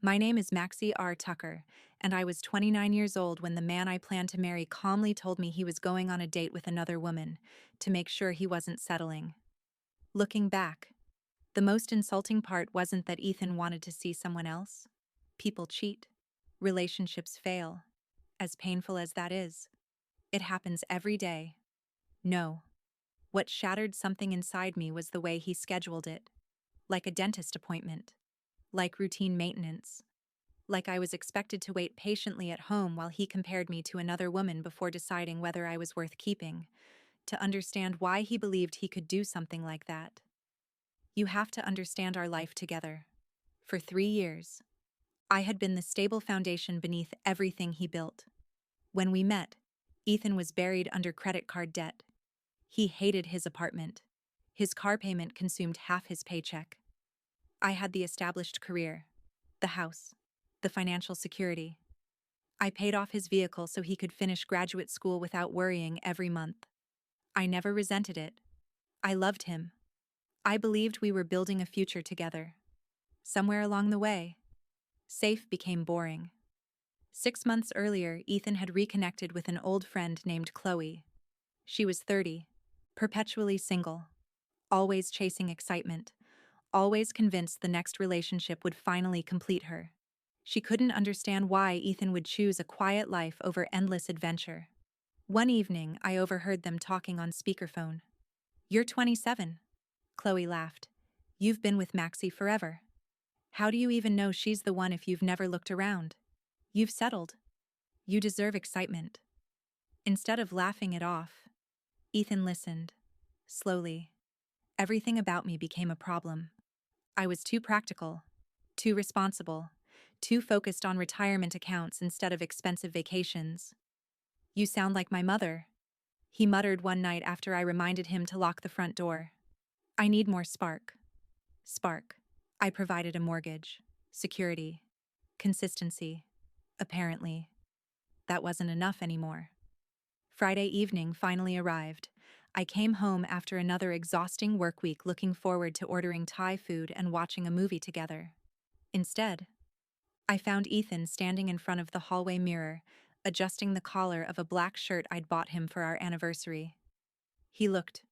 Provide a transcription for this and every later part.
My name is Maxie R. Tucker, and I was 29 years old when the man I planned to marry calmly told me he was going on a date with another woman to make sure he wasn't settling. Looking back, the most insulting part wasn't that Ethan wanted to see someone else. People cheat. Relationships fail. As painful as that is, it happens every day. No. What shattered something inside me was the way he scheduled it. Like a dentist appointment. Like routine maintenance. Like I was expected to wait patiently at home while he compared me to another woman before deciding whether I was worth keeping. To understand why he believed he could do something like that. You have to understand our life together. For 3 years, I had been the stable foundation beneath everything he built. When we met, Ethan was buried under credit card debt. He hated his apartment. His car payment consumed half his paycheck. I had the established career, the house, the financial security. I paid off his vehicle so he could finish graduate school without worrying every month. I never resented it. I loved him. I believed we were building a future together. Somewhere along the way, safe became boring. 6 months earlier, Ethan had reconnected with an old friend named Chloe. She was 30, perpetually single, always chasing excitement, always convinced the next relationship would finally complete her. She couldn't understand why Ethan would choose a quiet life over endless adventure. One evening, I overheard them talking on speakerphone. "You're 27. Chloe laughed. "You've been with Maxie forever. How do you even know she's the one if you've never looked around? You've settled. You deserve excitement." Instead of laughing it off, Ethan listened. Slowly. Everything about me became a problem. I was too practical, too responsible, too focused on retirement accounts instead of expensive vacations. "You sound like my mother," he muttered one night after I reminded him to lock the front door. "I need more spark." Spark. I provided a mortgage, security, consistency. Apparently, that wasn't enough anymore. Friday evening finally arrived. I came home after another exhausting work week looking forward to ordering Thai food and watching a movie together. Instead, I found Ethan standing in front of the hallway mirror, adjusting the collar of a black shirt I'd bought him for our anniversary. He looked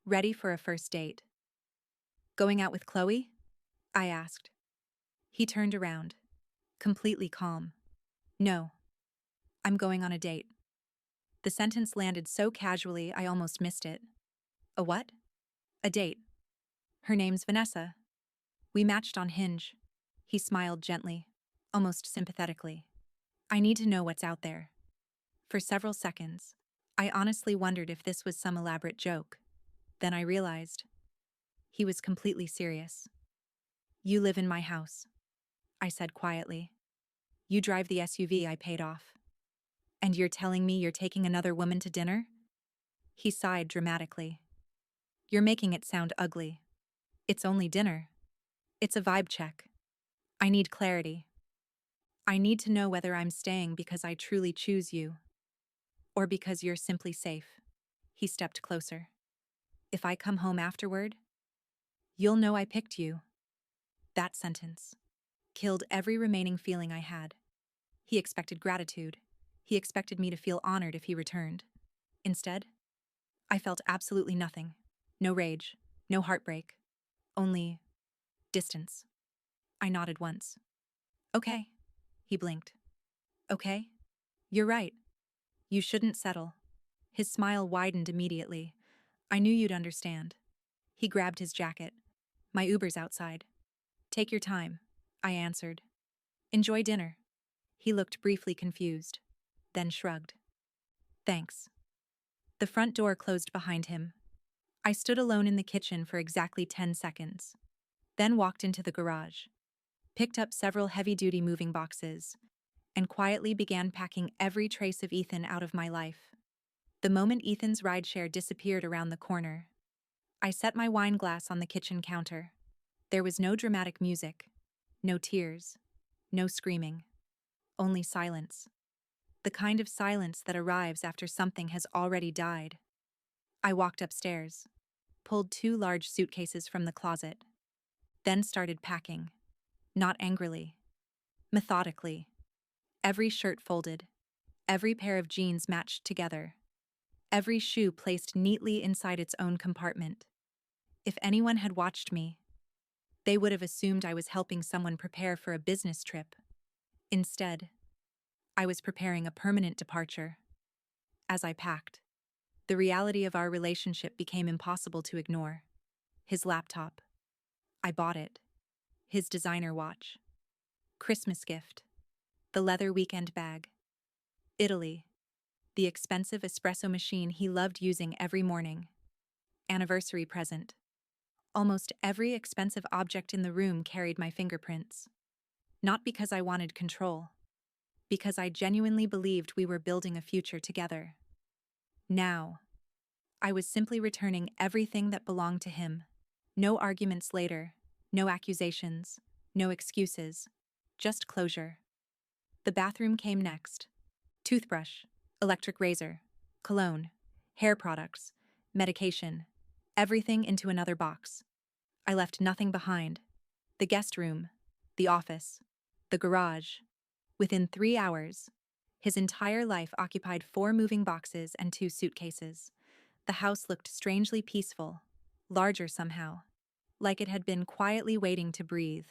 ready for a first date. "Going out with Chloe?" I asked. He turned around, completely calm. "No, I'm going on a date." The sentence landed so casually I almost missed it. "A what?" "A date. Her name's Vanessa. We matched on Hinge." He smiled gently, almost sympathetically. "I need to know what's out there." For several seconds, I honestly wondered if this was some elaborate joke. Then I realized he was completely serious. "You live in my house," I said quietly. "You drive the SUV I paid off. And you're telling me you're taking another woman to dinner?" He sighed dramatically. "You're making it sound ugly. It's only dinner. It's a vibe check. I need clarity. I need to know whether I'm staying because I truly choose you, or because you're simply safe." He stepped closer. "If I come home afterward, you'll know I picked you." That sentence killed every remaining feeling I had. He expected gratitude. He expected me to feel honored if he returned. Instead, I felt absolutely nothing. No rage, no heartbreak, only distance. I nodded once. "Okay." He blinked. "Okay? You're right. You shouldn't settle." His smile widened immediately. "I knew you'd understand." He grabbed his jacket. "My Uber's outside." "Take your time," I answered. "Enjoy dinner." He looked briefly confused, then shrugged. "Thanks." The front door closed behind him. I stood alone in the kitchen for exactly 10 seconds, then walked into the garage, picked up several heavy-duty moving boxes, and quietly began packing every trace of Ethan out of my life. The moment Ethan's rideshare disappeared around the corner, I set my wine glass on the kitchen counter. There was no dramatic music, no tears, no screaming, only silence. The kind of silence that arrives after something has already died. I walked upstairs, pulled 2 large suitcases from the closet, then started packing, not angrily, methodically. Every shirt folded, every pair of jeans matched together, every shoe placed neatly inside its own compartment. If anyone had watched me, they would have assumed I was helping someone prepare for a business trip. Instead, I was preparing a permanent departure. As I packed, the reality of our relationship became impossible to ignore. His laptop. I bought it. His designer watch. Christmas gift. The leather weekend bag. Italy. The expensive espresso machine he loved using every morning. Anniversary present. Almost every expensive object in the room carried my fingerprints. Not because I wanted control, because I genuinely believed we were building a future together. Now, I was simply returning everything that belonged to him. No arguments later, no accusations, no excuses, just closure. The bathroom came next. Toothbrush, electric razor, cologne, hair products, medication, everything into another box. I left nothing behind. The guest room, the office, the garage. Within 3 hours, his entire life occupied 4 moving boxes and 2 suitcases. The house looked strangely peaceful, larger somehow, like it had been quietly waiting to breathe.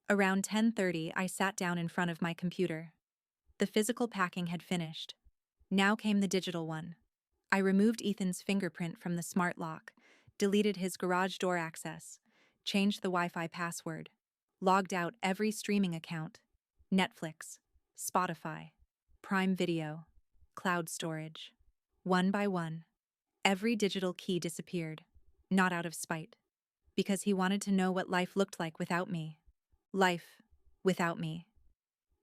Around 10:30, I sat down in front of my computer. The physical packing had finished. Now came the digital one. I removed Ethan's fingerprint from the smart lock, deleted his garage door access, changed the Wi-Fi password, logged out every streaming account, Netflix, Spotify, Prime Video, cloud storage. One by one, every digital key disappeared, not out of spite, because he wanted to know what life looked like without me. Life, without me,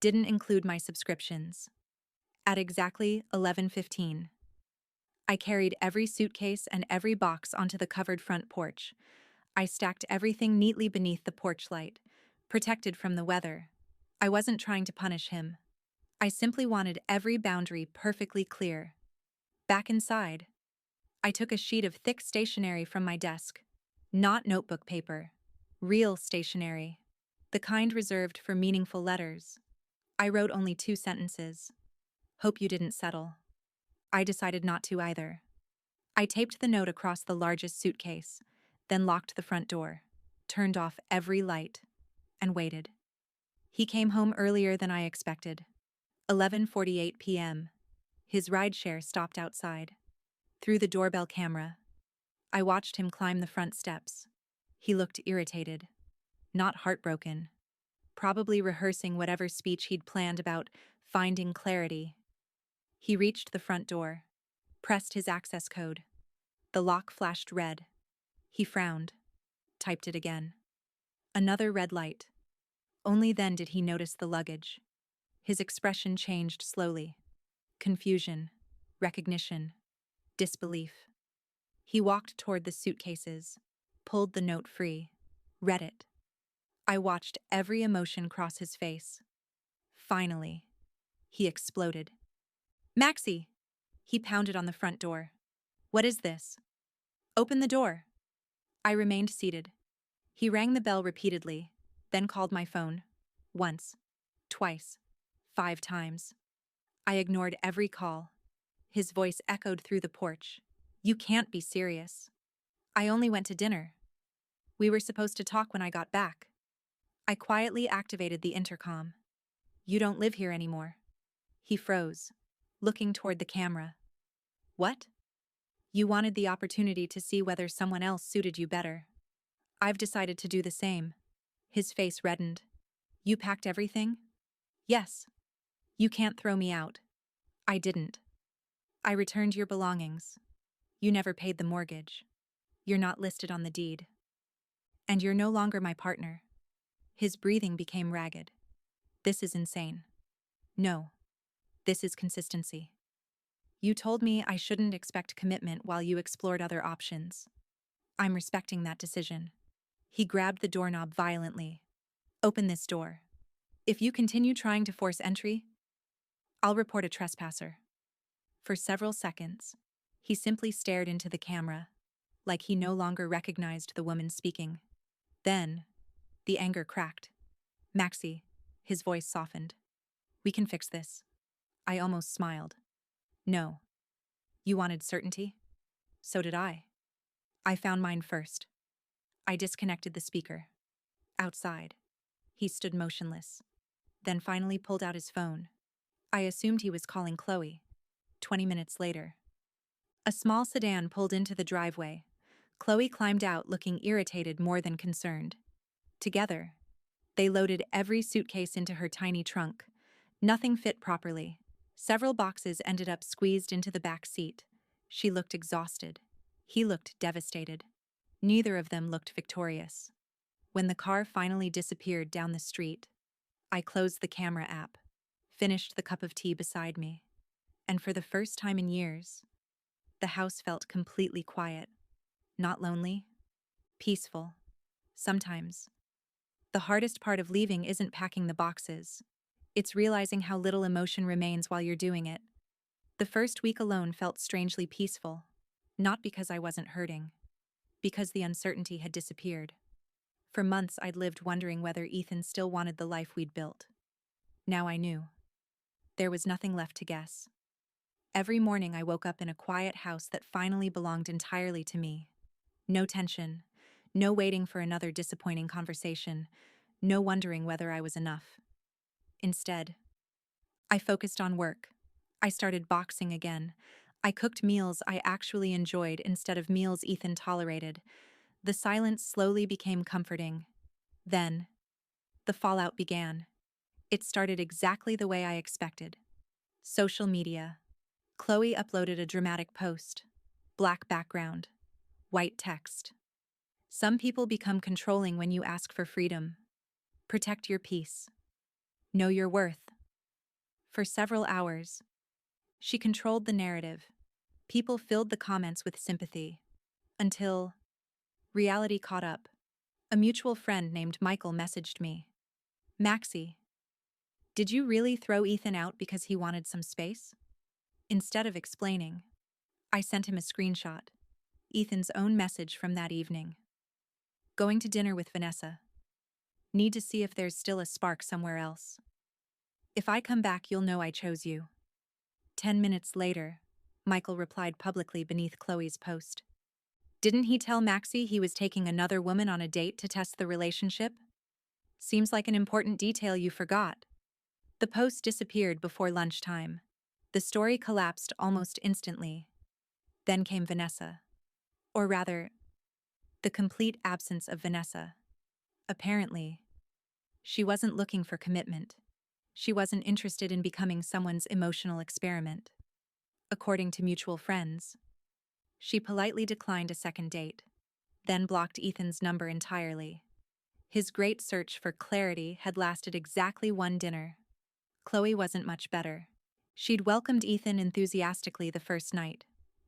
didn't include my subscriptions. At exactly 11:15, I carried every suitcase and every box onto the covered front porch. I stacked everything neatly beneath the porch light, protected from the weather. I wasn't trying to punish him. I simply wanted every boundary perfectly clear. Back inside, I took a sheet of thick stationery from my desk. Not notebook paper. Real stationery. The kind reserved for meaningful letters. I wrote only 2 sentences. Hope you didn't settle. I decided not to either. I taped the note across the largest suitcase, then locked the front door, turned off every light, and waited. He came home earlier than I expected. 11:48 p.m. His rideshare stopped outside. Through the doorbell camera, I watched him climb the front steps. He looked irritated, not heartbroken, probably rehearsing whatever speech he'd planned about finding clarity. He reached the front door, pressed his access code. The lock flashed red. He frowned, typed it again. Another red light. Only then did he notice the luggage. His expression changed slowly. Confusion, recognition, disbelief. He walked toward the suitcases, pulled the note free, read it. I watched every emotion cross his face. Finally, he exploded. Maxie! He pounded on the front door. What is this? Open the door. I remained seated. He rang the bell repeatedly, then called my phone. Once, twice, 5 times. I ignored every call. His voice echoed through the porch. You can't be serious. I only went to dinner. We were supposed to talk when I got back. I quietly activated the intercom. You don't live here anymore. He froze, looking toward the camera. What? You wanted the opportunity to see whether someone else suited you better. I've decided to do the same. His face reddened. You packed everything? Yes. You can't throw me out. I didn't. I returned your belongings. You never paid the mortgage. You're not listed on the deed. And you're no longer my partner. His breathing became ragged. This is insane. No. This is consistency. You told me I shouldn't expect commitment while you explored other options. I'm respecting that decision. He grabbed the doorknob violently. Open this door. If you continue trying to force entry, I'll report a trespasser. For several seconds, he simply stared into the camera, like he no longer recognized the woman speaking. Then, the anger cracked. Maxie, His voice softened. We can fix this. I almost smiled. No. You wanted certainty? So did I. I found mine first. I disconnected the speaker. Outside. He stood motionless. Then finally pulled out his phone. I assumed he was calling Chloe. 20 minutes later. A small sedan pulled into the driveway. Chloe climbed out looking irritated more than concerned. Together, they loaded every suitcase into her tiny trunk. Nothing fit properly. Several boxes ended up squeezed into the back seat. She looked exhausted. He looked devastated. Neither of them looked victorious. When the car finally disappeared down the street, I closed the camera app, finished the cup of tea beside me, and for the first time in years, the house felt completely quiet. Not lonely, peaceful. Sometimes, the hardest part of leaving isn't packing the boxes. It's realizing how little emotion remains while you're doing it. The first week alone felt strangely peaceful, not because I wasn't hurting, because the uncertainty had disappeared. For months, I'd lived wondering whether Ethan still wanted the life we'd built. Now I knew. There was nothing left to guess. Every morning, I woke up in a quiet house that finally belonged entirely to me. No tension, no waiting for another disappointing conversation, no wondering whether I was enough. Instead, I focused on work. I started boxing again. I cooked meals I actually enjoyed instead of meals Ethan tolerated. The silence slowly became comforting. Then, the fallout began. It started exactly the way I expected. Social media. Chloe uploaded a dramatic post. Black background. White text. Some people become controlling when you ask for freedom. Protect your peace. Know your worth. For several hours, she controlled the narrative. People filled the comments with sympathy. Until reality caught up. A mutual friend named Michael messaged me. Maxie, did you really throw Ethan out because he wanted some space? Instead of explaining, I sent him a screenshot. Ethan's own message from that evening. Going to dinner with Vanessa. Need to see if there's still a spark somewhere else. If I come back, you'll know I chose you. 10 minutes later, Michael replied publicly beneath Chloe's post. Didn't he tell Maxie he was taking another woman on a date to test the relationship? Seems like an important detail you forgot. The post disappeared before lunchtime. The story collapsed almost instantly. Then came Vanessa. Or rather, the complete absence of Vanessa. Apparently, she wasn't looking for commitment. She wasn't interested in becoming someone's emotional experiment. According to mutual friends, she politely declined a second date, then blocked Ethan's number entirely. His great search for clarity had lasted exactly one dinner. Chloe wasn't much better. She'd welcomed Ethan enthusiastically the first night.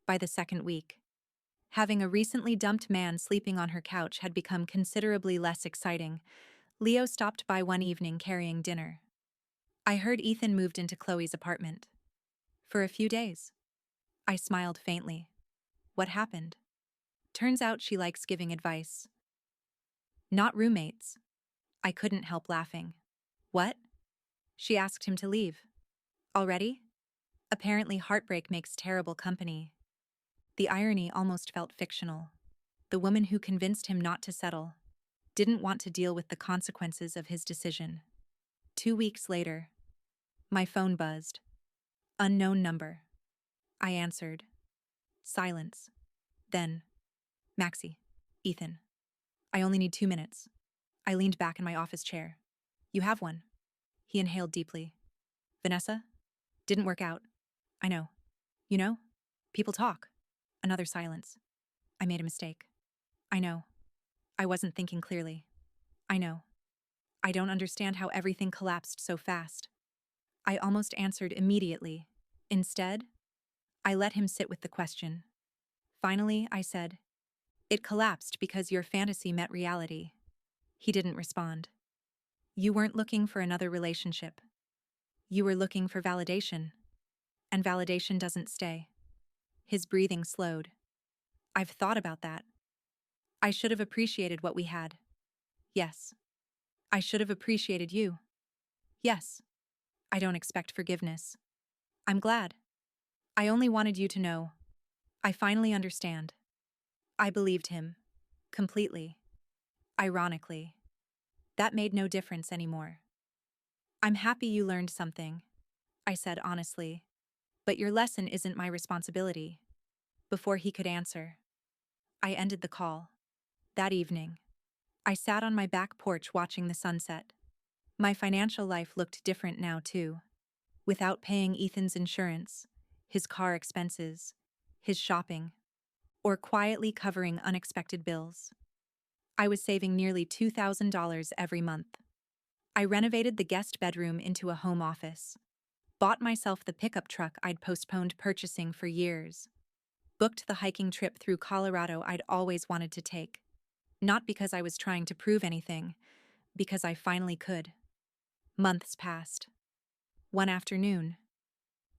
By the second week, having a recently dumped man sleeping on her couch had become considerably less exciting. Leo stopped by one evening carrying dinner. I heard Ethan moved into Chloe's apartment. For a few days. I smiled faintly. What happened? Turns out she likes giving advice. Not roommates. I couldn't help laughing. What? She asked him to leave. Already? Apparently heartbreak makes terrible company. The irony almost felt fictional. The woman who convinced him not to settle didn't want to deal with the consequences of his decision. 2 weeks later, my phone buzzed. Unknown number. I answered. Silence. Then, Maxie. Ethan. I only need 2 minutes. I leaned back in my office chair. You have one. He inhaled deeply. Vanessa? Didn't work out. I know. You know? People talk. Another silence. I made a mistake. I know. I wasn't thinking clearly. I know. I don't understand how everything collapsed so fast. I almost answered immediately. Instead, I let him sit with the question. Finally, I said, it collapsed because your fantasy met reality. He didn't respond. You weren't looking for another relationship. You were looking for validation. And validation doesn't stay. His breathing slowed. I've thought about that. I should have appreciated what we had. Yes. I should have appreciated you. Yes, I don't expect forgiveness. I'm glad. I only wanted you to know. I finally understand. I believed him. Completely. Ironically. That made no difference anymore. I'm happy you learned something, I said honestly. But your lesson isn't my responsibility. Before he could answer, I ended the call. That evening, I sat on my back porch watching the sunset. My financial life looked different now, too. Without paying Ethan's insurance, his car expenses, his shopping, or quietly covering unexpected bills, I was saving nearly $2,000 every month. I renovated the guest bedroom into a home office, bought myself the pickup truck I'd postponed purchasing for years, booked the hiking trip through Colorado I'd always wanted to take. Not because I was trying to prove anything, because I finally could. Months passed. One afternoon,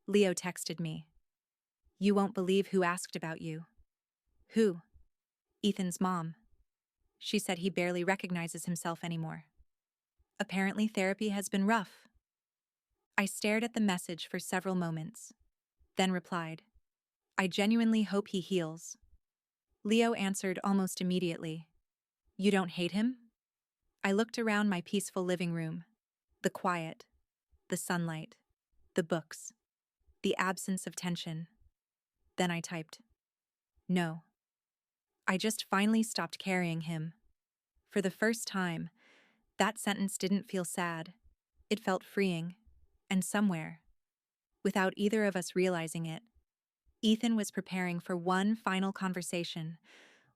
Leo texted me. You won't believe who asked about you. Who? Ethan's mom. She said he barely recognizes himself anymore. Apparently, therapy has been rough. I stared at the message for several moments, then replied, I genuinely hope he heals. Leo answered almost immediately. You don't hate him? I looked around my peaceful living room. The quiet, the sunlight, the books, the absence of tension. Then I typed, no. I just finally stopped carrying him. For the first time, that sentence didn't feel sad. It felt freeing. And somewhere, without either of us realizing it, Ethan was preparing for one final conversation,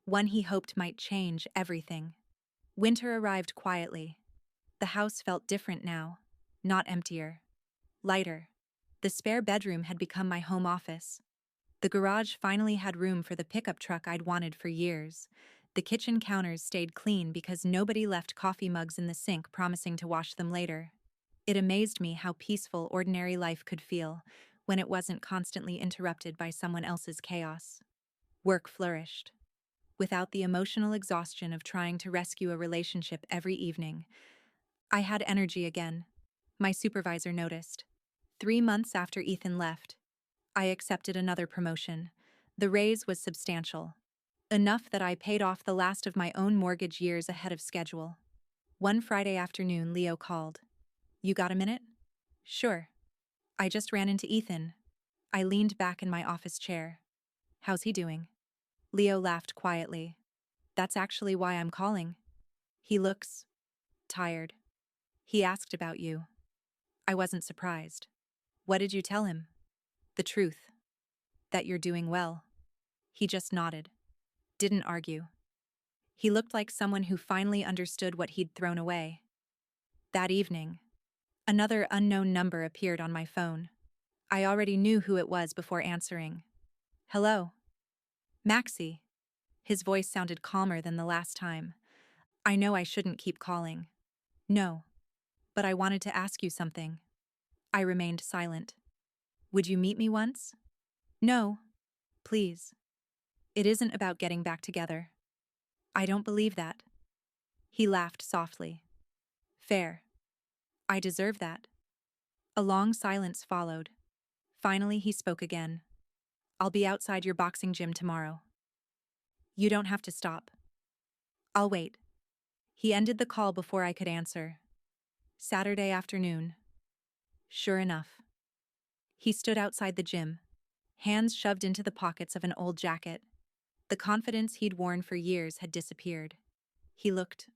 one he hoped might change everything. Winter arrived quietly. The house felt different now, not emptier, lighter. The spare bedroom had become my home office. The garage finally had room for the pickup truck I'd wanted for years. The kitchen counters stayed clean because nobody left coffee mugs in the sink promising to wash them later. It amazed me how peaceful ordinary life could feel when it wasn't constantly interrupted by someone else's chaos. Work flourished. Without the emotional exhaustion of trying to rescue a relationship every evening, I had energy again. My supervisor noticed. 3 months after Ethan left, I accepted another promotion. The raise was substantial. Enough that I paid off the last of my own mortgage years ahead of schedule. One Friday afternoon, Leo called. You got a minute? Sure. I just ran into Ethan. I leaned back in my office chair. How's he doing? Leo laughed quietly. That's actually why I'm calling. He looks tired. He asked about you. I wasn't surprised. What did you tell him? The truth. That you're doing well. He just nodded. Didn't argue. He looked like someone who finally understood what he'd thrown away. That evening, another unknown number appeared on my phone. I already knew who it was before answering. Hello. Maxie. His voice sounded calmer than the last time. I know I shouldn't keep calling. No. But I wanted to ask you something. I remained silent. Would you meet me once? No. Please. It isn't about getting back together. I don't believe that. He laughed softly. Fair. I deserve that. A long silence followed. Finally, he spoke again. I'll be outside your boxing gym tomorrow. You don't have to stop. I'll wait. He ended the call before I could answer. Saturday afternoon. Sure enough. He stood outside the gym, hands shoved into the pockets of an old jacket. The confidence he'd worn for years had disappeared. He looked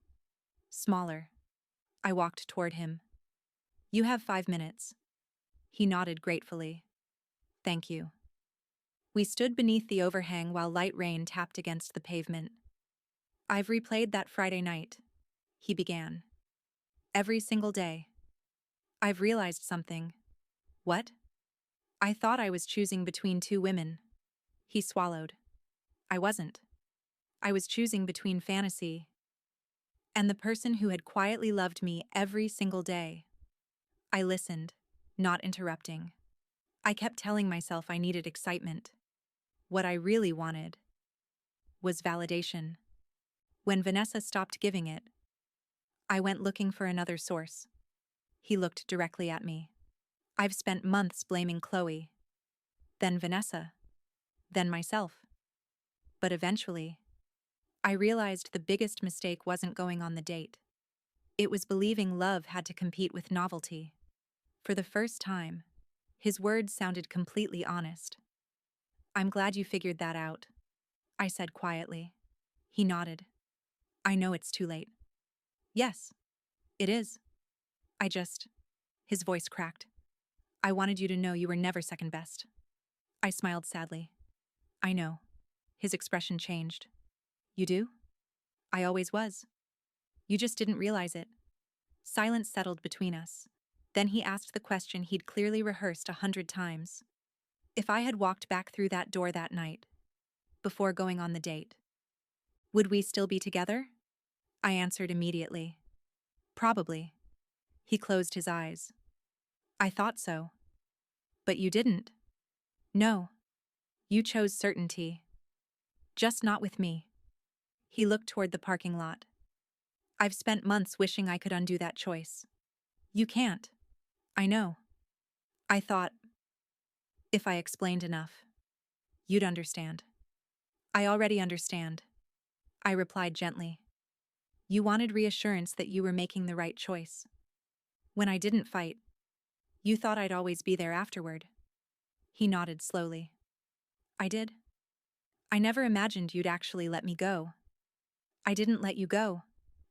smaller. I walked toward him. You have 5 minutes. He nodded gratefully. Thank you. We stood beneath the overhang while light rain tapped against the pavement. I've replayed that Friday night, he began. Every single day. I've realized something. What? I thought I was choosing between 2 women. He swallowed. I wasn't. I was choosing between fantasy and the person who had quietly loved me every single day. I listened, not interrupting. I kept telling myself I needed excitement. What I really wanted was validation. When Vanessa stopped giving it, I went looking for another source. He looked directly at me. I've spent months blaming Chloe, then Vanessa, then myself. But eventually, I realized the biggest mistake wasn't going on the date. It was believing love had to compete with novelty. For the first time, his words sounded completely honest. "I'm glad you figured that out," I said quietly. He nodded. "I know it's too late." "Yes, it is. I just—" His voice cracked. "I wanted you to know you were never second best." I smiled sadly. "I know." His expression changed. "You do?" "I always was. You just didn't realize it." Silence settled between us. Then he asked the question he'd clearly rehearsed 100 times. If I had walked back through that door that night, before going on the date, would we still be together? I answered immediately. "Probably." He closed his eyes. "I thought so." "But you didn't." "No. You chose certainty. Just not with me." He looked toward the parking lot. "I've spent months wishing I could undo that choice." "You can't." "I know. I thought, if I explained enough, you'd understand." "I already understand," I replied gently. "You wanted reassurance that you were making the right choice. When I didn't fight, you thought I'd always be there afterward." He nodded slowly. "I did. I never imagined you'd actually let me go." "I didn't let you go,"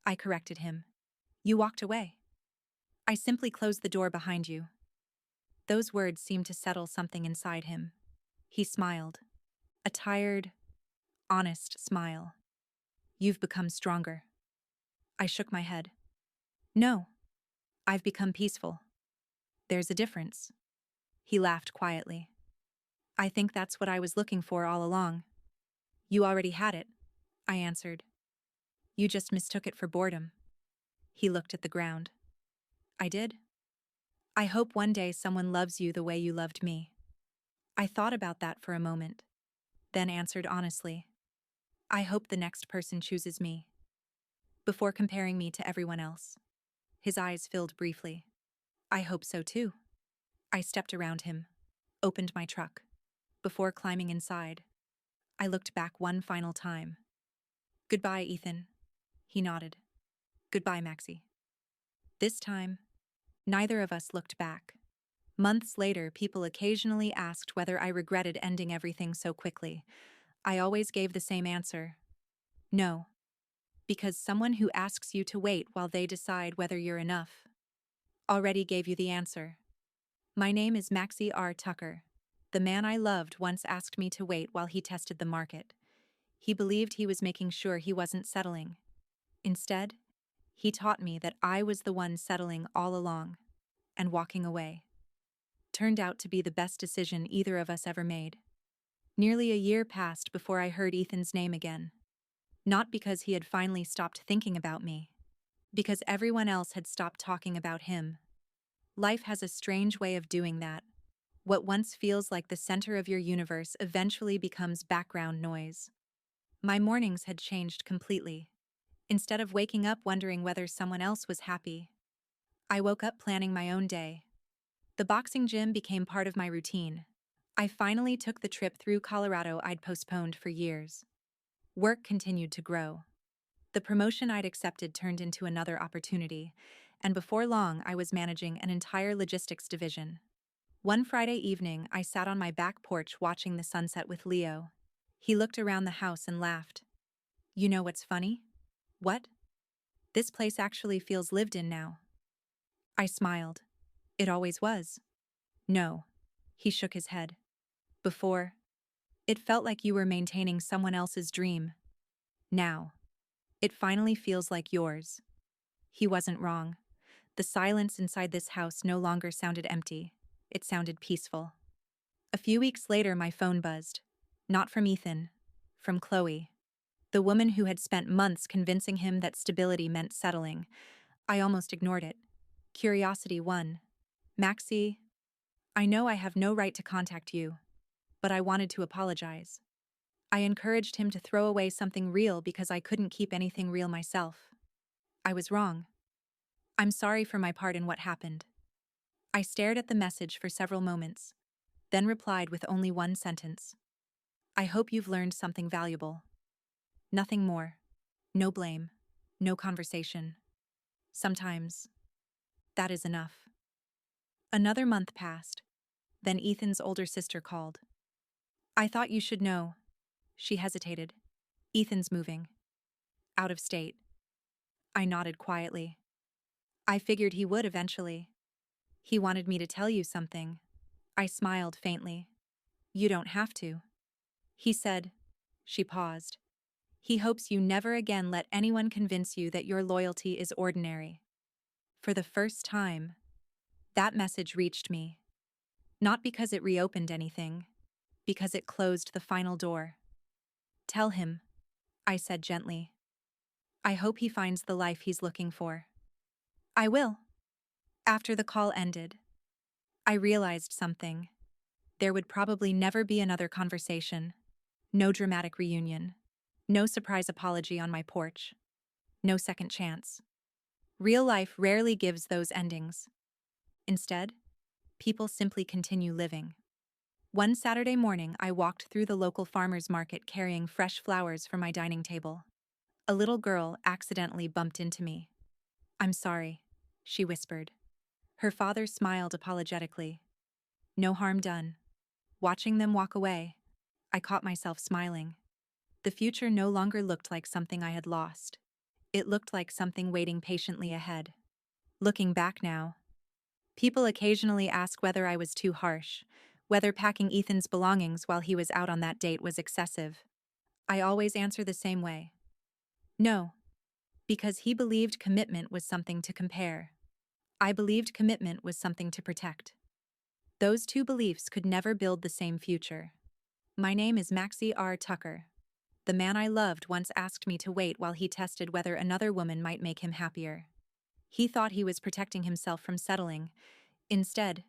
I corrected him. "You walked away. I simply closed the door behind you." Those words seemed to settle something inside him. He smiled. A tired, honest smile. "You've become stronger." I shook my head. "No, I've become peaceful. There's a difference." He laughed quietly. "I think that's what I was looking for all along." "You already had it," I answered. "You just mistook it for boredom." He looked at the ground. "I did. I hope one day someone loves you the way you loved me." I thought about that for a moment, then answered honestly. "I hope the next person chooses me." Before comparing me to everyone else. His eyes filled briefly. "I hope so too." I stepped around him, opened my truck. Before climbing inside, I looked back one final time. "Goodbye, Ethan." He nodded. "Goodbye, Maxie." This time, neither of us looked back. Months later, people occasionally asked whether I regretted ending everything so quickly. I always gave the same answer. No. Because someone who asks you to wait while they decide whether you're enough already gave you the answer. My name is Maxie R. Tucker. The man I loved once asked me to wait while he tested the market. He believed he was making sure he wasn't settling. Instead, he taught me that I was the one settling all along and walking away. Turned out to be the best decision either of us ever made. Nearly a year passed before I heard Ethan's name again. Not because he had finally stopped thinking about me, because everyone else had stopped talking about him. Life has a strange way of doing that. What once feels like the center of your universe eventually becomes background noise. My mornings had changed completely. Instead of waking up wondering whether someone else was happy, I woke up planning my own day. The boxing gym became part of my routine. I finally took the trip through Colorado I'd postponed for years. Work continued to grow. The promotion I'd accepted turned into another opportunity, and before long I was managing an entire logistics division. One Friday evening, I sat on my back porch watching the sunset with Leo. He looked around the house and laughed. "You know what's funny?" "What?" "This place actually feels lived in now." I smiled. "It always was." "No." He shook his head. "Before, it felt like you were maintaining someone else's dream. Now, it finally feels like yours." He wasn't wrong. The silence inside this house no longer sounded empty. It sounded peaceful. A few weeks later, my phone buzzed. Not from Ethan. From Chloe. The woman who had spent months convincing him that stability meant settling. I almost ignored it. Curiosity won. "Maxie, I know I have no right to contact you, but I wanted to apologize." I encouraged him to throw away something real because I couldn't keep anything real myself. I was wrong. I'm sorry for my part in what happened. I stared at the message for several moments, then replied with only one sentence. I hope you've learned something valuable. Nothing more. No blame. No conversation. Sometimes, that is enough. Another month passed. Then Ethan's older sister called. I thought you should know. She hesitated. Ethan's moving. Out of state. I nodded quietly. I figured he would eventually. He wanted me to tell you something. I smiled faintly. You don't have to. He said. She paused. He hopes you never again let anyone convince you that your loyalty is ordinary. For the first time, that message reached me. Not because it reopened anything, because it closed the final door. Tell him, I said gently. I hope he finds the life he's looking for. I will. After the call ended, I realized something. There would probably never be another conversation. No dramatic reunion. No surprise apology on my porch. No second chance. Real life rarely gives those endings. Instead, people simply continue living. One Saturday morning, I walked through the local farmer's market carrying fresh flowers for my dining table. A little girl accidentally bumped into me. I'm sorry, she whispered. Her father smiled apologetically. No harm done. Watching them walk away, I caught myself smiling. The future no longer looked like something I had lost. It looked like something waiting patiently ahead. Looking back now, people occasionally ask whether I was too harsh, whether packing Ethan's belongings while he was out on that date was excessive. I always answer the same way. No, because he believed commitment was something to compare. I believed commitment was something to protect. Those two beliefs could never build the same future. My name is Maxie R. Tucker. The man I loved once asked me to wait while he tested whether another woman might make him happier. He thought he was protecting himself from settling. Instead,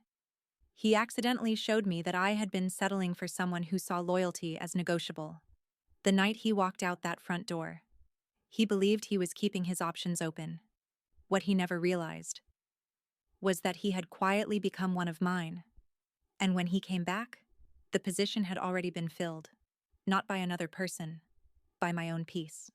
he accidentally showed me that I had been settling for someone who saw loyalty as negotiable. The night he walked out that front door, he believed he was keeping his options open. What he never realized was that he had quietly become one of mine. And when he came back, the position had already been filled, not by another person, by my own peace.